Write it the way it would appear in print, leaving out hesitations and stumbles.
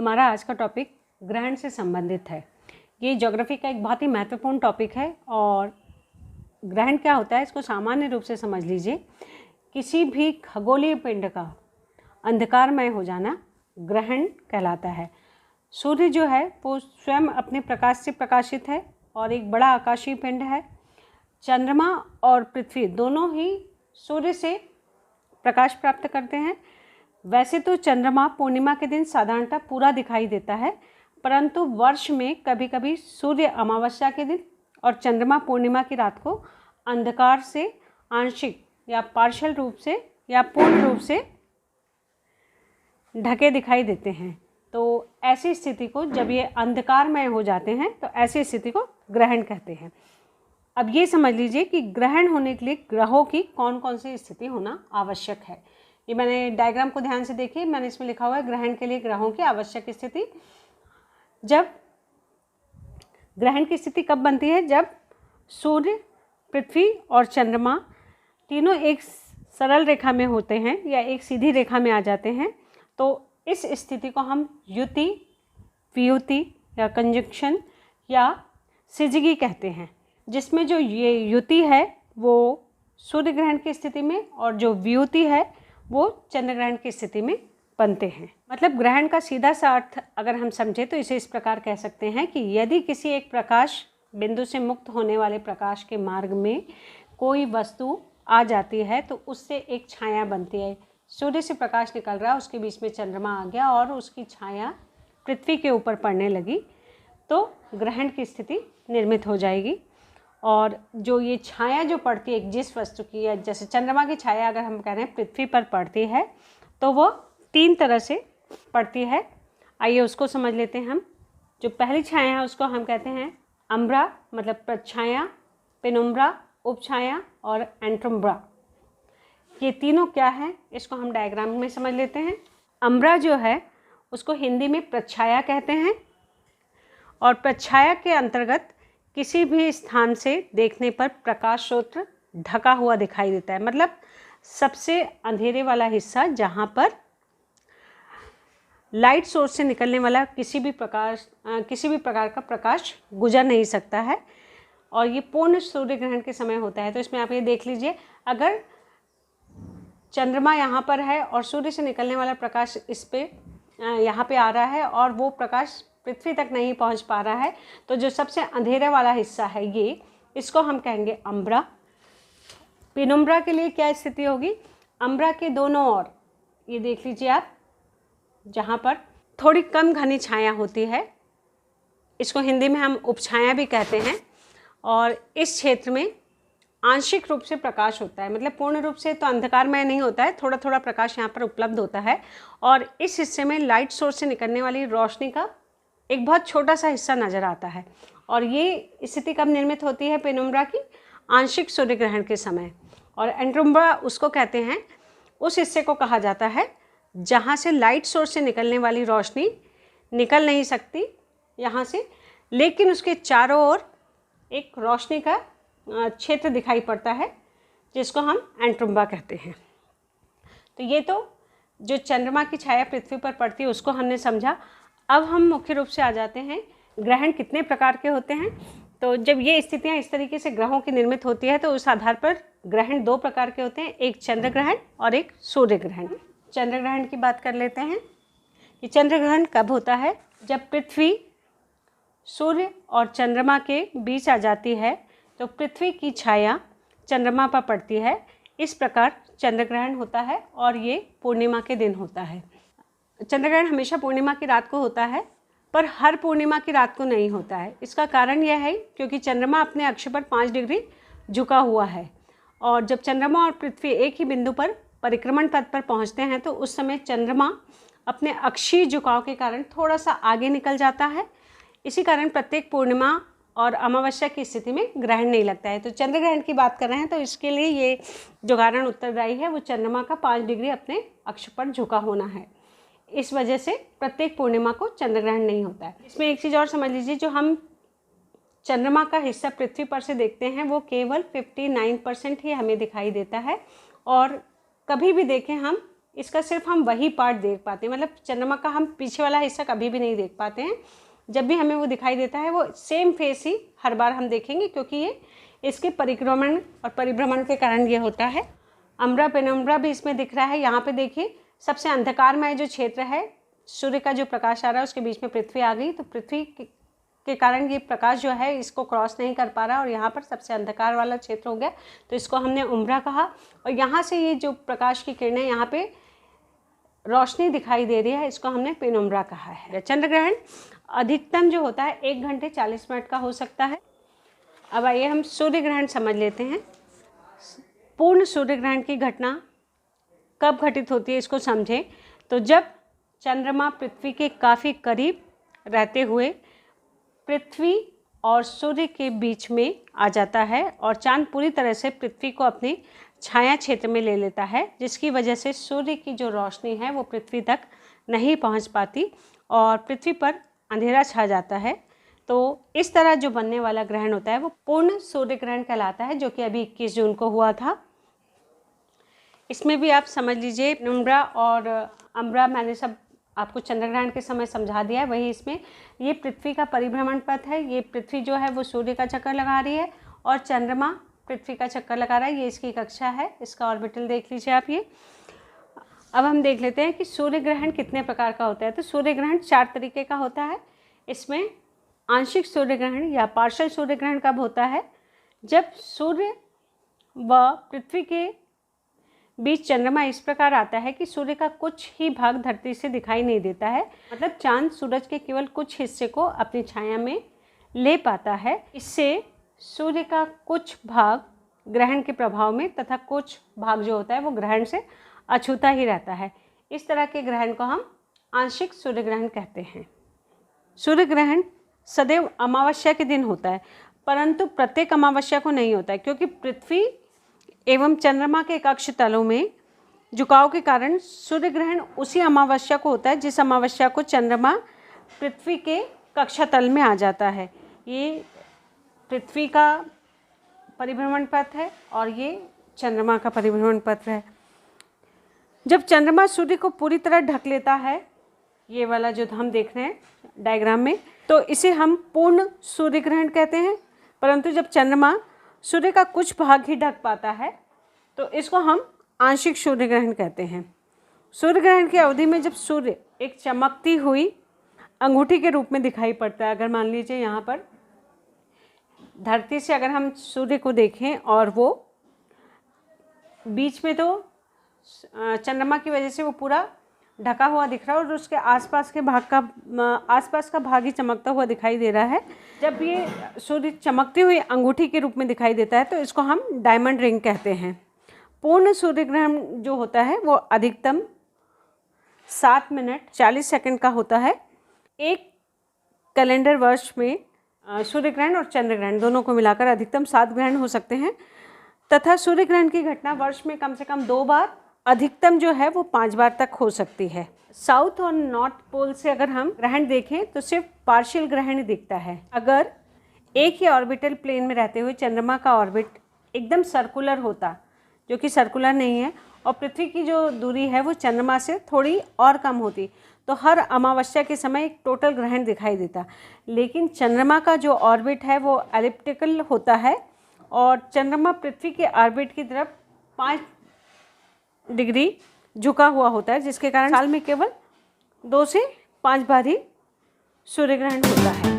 हमारा आज का टॉपिक ग्रहण से संबंधित है। ये ज्योग्राफी का एक बहुत ही महत्वपूर्ण टॉपिक है और ग्रहण क्या होता है इसको सामान्य रूप से समझ लीजिए। किसी भी खगोलीय पिंड का अंधकारमय हो जाना ग्रहण कहलाता है। सूर्य जो है वो स्वयं अपने प्रकाश से प्रकाशित है और एक बड़ा आकाशीय पिंड है। चंद्रमा और पृथ्वी दोनों ही सूर्य से प्रकाश प्राप्त करते हैं। वैसे तो चंद्रमा पूर्णिमा के दिन साधारणतः पूरा दिखाई देता है, परंतु वर्ष में कभी कभी सूर्य अमावस्या के दिन और चंद्रमा पूर्णिमा की रात को अंधकार से आंशिक या पार्शियल रूप से या पूर्ण रूप से ढके दिखाई देते हैं। तो ऐसी स्थिति को, जब ये अंधकारमय हो जाते हैं तो ऐसी स्थिति को ग्रहण कहते हैं। अब ये समझ लीजिए कि ग्रहण होने के लिए ग्रहों की कौन कौन सी स्थिति होना आवश्यक है। ये मैंने डायग्राम को ध्यान से देखिए, मैंने इसमें लिखा हुआ है ग्रहण के लिए ग्रहों की आवश्यक स्थिति। जब ग्रहण की स्थिति कब बनती है? जब सूर्य, पृथ्वी और चंद्रमा तीनों एक सरल रेखा में होते हैं या एक सीधी रेखा में आ जाते हैं। तो इस स्थिति को हम युति, वियुति या कंजंक्शन या सिजगी कहते हैं, जिसमें जो ये युति है वो सूर्य ग्रहण की स्थिति में और जो वियुति है वो चंद्र ग्रहण की स्थिति में बनते हैं। मतलब ग्रहण का सीधा सा अर्थ अगर हम समझें तो इसे इस प्रकार कह सकते हैं कि यदि किसी एक प्रकाश बिंदु से मुक्त होने वाले प्रकाश के मार्ग में कोई वस्तु आ जाती है तो उससे एक छाया बनती है। सूर्य से प्रकाश निकल रहा है, उसके बीच में चंद्रमा आ गया और उसकी छाया पृथ्वी के ऊपर पड़ने लगी तो ग्रहण की स्थिति निर्मित हो जाएगी। और जो ये छाया जो पड़ती है जिस वस्तु की, या जैसे चंद्रमा की छाया अगर हम कह रहे हैं पृथ्वी पर पड़ती है तो वो तीन तरह से पड़ती है। आइए उसको समझ लेते हैं हम। जो पहली छाया है उसको हम कहते हैं अम्ब्रा, मतलब प्रच्छाया, पेनुम्ब्रा उपछाया और एंट्रुम्ब्रा। ये तीनों क्या है इसको हम डायग्राम में समझ लेते हैं। अम्ब्रा जो है उसको हिंदी में प्रच्छाया कहते हैं और प्रच्छाया के अंतर्गत किसी भी स्थान से देखने पर प्रकाश स्रोत ढका हुआ दिखाई देता है। मतलब सबसे अंधेरे वाला हिस्सा जहाँ पर लाइट सोर्स से निकलने वाला किसी भी प्रकार का प्रकाश गुजर नहीं सकता है। और ये पूर्ण सूर्य ग्रहण के समय होता है। तो इसमें आप ये देख लीजिए, अगर चंद्रमा यहाँ पर है और सूर्य से निकलने वाला प्रकाश इस पे यहाँ पे आ रहा है और वो प्रकाश पृथ्वी तक नहीं पहुँच पा रहा है, तो जो सबसे अंधेरे वाला हिस्सा है ये, इसको हम कहेंगे अम्ब्रा। पेनुम्ब्रा के लिए क्या स्थिति होगी? अम्ब्रा के दोनों ओर ये देख लीजिए आप, जहाँ पर थोड़ी कम घनी छाया होती है, इसको हिंदी में हम उपछाया भी कहते हैं। और इस क्षेत्र में आंशिक रूप से प्रकाश होता है, मतलब पूर्ण रूप से तो अंधकारमय नहीं होता है, थोड़ा थोड़ा प्रकाश यहाँ पर उपलब्ध होता है। और इस हिस्से में लाइट सोर्स से निकलने वाली रोशनी का एक बहुत छोटा सा हिस्सा नज़र आता है। और ये स्थिति कब निर्मित होती है पेनुम्ब्रा की? आंशिक सूर्य ग्रहण के समय। और एंट्रुम्ब्रा उसको कहते हैं, उस हिस्से को कहा जाता है जहाँ से लाइट सोर्स से निकलने वाली रोशनी निकल नहीं सकती यहाँ से, लेकिन उसके चारों ओर एक रोशनी का क्षेत्र दिखाई पड़ता है जिसको हम एंट्रुम्ब्रा कहते हैं। तो ये तो जो चंद्रमा की छाया पृथ्वी पर पड़ती है उसको हमने समझा। अब हम मुख्य रूप से आ जाते हैं ग्रहण कितने प्रकार के होते हैं। तो जब ये स्थितियाँ इस तरीके से ग्रहों की निर्मित होती है तो उस आधार पर ग्रहण दो प्रकार के होते हैं, एक चंद्र ग्रहण और एक सूर्य ग्रहण। चंद्र ग्रहण की बात कर लेते हैं कि चंद्र ग्रहण कब होता है? जब पृथ्वी सूर्य और चंद्रमा के बीच आ जाती है तो पृथ्वी की छाया चंद्रमा पर पड़ती है। इस प्रकार चंद्र ग्रहण होता है और ये पूर्णिमा के दिन होता है। चंद्र ग्रहण हमेशा पूर्णिमा की रात को होता है, पर हर पूर्णिमा की रात को नहीं होता है। इसका कारण यह है क्योंकि चंद्रमा अपने अक्ष पर 5 डिग्री झुका हुआ है और जब चंद्रमा और पृथ्वी एक ही बिंदु पर परिक्रमण पथ पर पहुंचते हैं तो उस समय चंद्रमा अपने अक्षीय झुकाव के कारण थोड़ा सा आगे निकल जाता है। इसी कारण प्रत्येक पूर्णिमा और अमावस्या की स्थिति में ग्रहण नहीं लगता है। तो चंद्र ग्रहण की बात कर रहे हैं तो इसके लिए ये जो कारण उत्तरदायी है वो चंद्रमा का 5 डिग्री अपने अक्ष पर झुका होना है। इस वजह से प्रत्येक पूर्णिमा को चंद्र ग्रहण नहीं होता है। इसमें एक चीज़ और समझ लीजिए, जो हम चंद्रमा का हिस्सा पृथ्वी पर से देखते हैं वो केवल 59% ही हमें दिखाई देता है। और कभी भी देखें हम इसका सिर्फ हम वही पार्ट देख पाते हैं, मतलब चंद्रमा का हम पीछे वाला हिस्सा कभी भी नहीं देख पाते हैं। जब भी हमें वो दिखाई देता है वो सेम फेस ही हर बार हम देखेंगे, क्योंकि ये इसके परिक्रमण और परिभ्रमण के कारण ये होता है। अम्बरा पेनुम्ब्रा भी इसमें दिख रहा है। यहाँ पे देखिए सबसे अंधकारमय जो क्षेत्र है, सूर्य का जो प्रकाश आ रहा है उसके बीच में पृथ्वी आ गई, तो पृथ्वी के कारण ये प्रकाश जो है इसको क्रॉस नहीं कर पा रहा और यहाँ पर सबसे अंधकार वाला क्षेत्र हो गया, तो इसको हमने उम्ब्रा कहा। और यहाँ से ये जो प्रकाश की किरणें यहाँ पे रोशनी दिखाई दे रही है, इसको हमने पेनुम्ब्रा कहा है। चंद्र ग्रहण अधिकतम जो होता है 1 घंटे 40 मिनट का हो सकता है। अब आइए हम सूर्य ग्रहण समझ लेते हैं। पूर्ण सूर्य ग्रहण की घटना कब घटित होती है इसको समझें। तो जब चंद्रमा पृथ्वी के काफ़ी करीब रहते हुए पृथ्वी और सूर्य के बीच में आ जाता है और चांद पूरी तरह से पृथ्वी को अपने छाया क्षेत्र में ले लेता है, जिसकी वजह से सूर्य की जो रोशनी है वो पृथ्वी तक नहीं पहुंच पाती और पृथ्वी पर अंधेरा छा जाता है। तो इस तरह जो बनने वाला ग्रहण होता है वो पूर्ण सूर्य ग्रहण कहलाता है, जो कि अभी 21 जून को हुआ था। इसमें भी आप समझ लीजिए, पेनुम्ब्रा और अम्ब्रा मैंने सब आपको चंद्र ग्रहण के समय समझा दिया है। वही इसमें ये पृथ्वी का परिभ्रमण पथ है। ये पृथ्वी जो है वो सूर्य का चक्कर लगा रही है और चंद्रमा पृथ्वी का चक्कर लगा रहा है। ये इसकी कक्षा है, इसका ऑर्बिटल देख लीजिए आप। ये अब हम देख लेते हैं कि सूर्य ग्रहण कितने प्रकार का होता है। तो सूर्य ग्रहण 4 तरीके का होता है। इसमें आंशिक सूर्य ग्रहण या पार्शियल सूर्य ग्रहण कब होता है? जब सूर्य व पृथ्वी के बीच चंद्रमा इस प्रकार आता है कि सूर्य का कुछ ही भाग धरती से दिखाई नहीं देता है, मतलब चांद सूरज के केवल कुछ हिस्से को अपनी छाया में ले पाता है। इससे सूर्य का कुछ भाग ग्रहण के प्रभाव में तथा कुछ भाग जो होता है वो ग्रहण से अछूता ही रहता है। इस तरह के ग्रहण को हम आंशिक सूर्य ग्रहण कहते हैं। सूर्य ग्रहण सदैव अमावस्या के दिन होता है, परंतु प्रत्येक अमावस्या को नहीं होता है, क्योंकि पृथ्वी एवं चंद्रमा के कक्ष तलों में झुकाव के कारण सूर्य ग्रहण उसी अमावस्या को होता है जिस अमावस्या को चंद्रमा पृथ्वी के कक्षातल में आ जाता है। ये पृथ्वी का परिभ्रमण पथ है और ये चंद्रमा का परिभ्रमण पथ है। जब चंद्रमा सूर्य को पूरी तरह ढक लेता है, ये वाला जो हम देख रहे हैं डायग्राम में, तो इसे हम पूर्ण सूर्य ग्रहण कहते हैं। परंतु जब चंद्रमा सूर्य का कुछ भाग ही ढक पाता है तो इसको हम आंशिक सूर्य ग्रहण कहते हैं। सूर्य ग्रहण की अवधि में जब सूर्य एक चमकती हुई अंगूठी के रूप में दिखाई पड़ता है, अगर मान लीजिए यहाँ पर धरती से अगर हम सूर्य को देखें और वो बीच में, तो चंद्रमा की वजह से वो पूरा ढका हुआ दिख रहा है और उसके आसपास का भाग ही चमकता हुआ दिखाई दे रहा है। जब ये सूर्य चमकती हुई अंगूठी के रूप में दिखाई देता है तो इसको हम डायमंड रिंग कहते हैं। पूर्ण सूर्य ग्रहण जो होता है वो अधिकतम 7 मिनट 40 सेकंड का होता है। एक कैलेंडर वर्ष में सूर्य ग्रहण और चंद्र ग्रहण दोनों को मिलाकर अधिकतम 7 ग्रहण हो सकते हैं तथा सूर्य ग्रहण की घटना वर्ष में कम से कम 2 बार, अधिकतम जो है वो 5 बार तक हो सकती है। साउथ और नॉर्थ पोल से अगर हम ग्रहण देखें तो सिर्फ पार्शियल ग्रहण ही दिखता है। अगर एक ही ऑर्बिटल प्लेन में रहते हुए चंद्रमा का ऑर्बिट एकदम सर्कुलर होता, जो कि सर्कुलर नहीं है, और पृथ्वी की जो दूरी है वो चंद्रमा से थोड़ी और कम होती, तो हर अमावस्या के समय एक टोटल ग्रहण दिखाई देता। लेकिन चंद्रमा का जो ऑर्बिट है वो एलिप्टिकल होता है और चंद्रमा पृथ्वी के ऑर्बिट की तरफ 5 डिग्री झुका हुआ होता है, जिसके कारण साल में केवल 2 से 5 बार ही सूर्य ग्रहण होता है।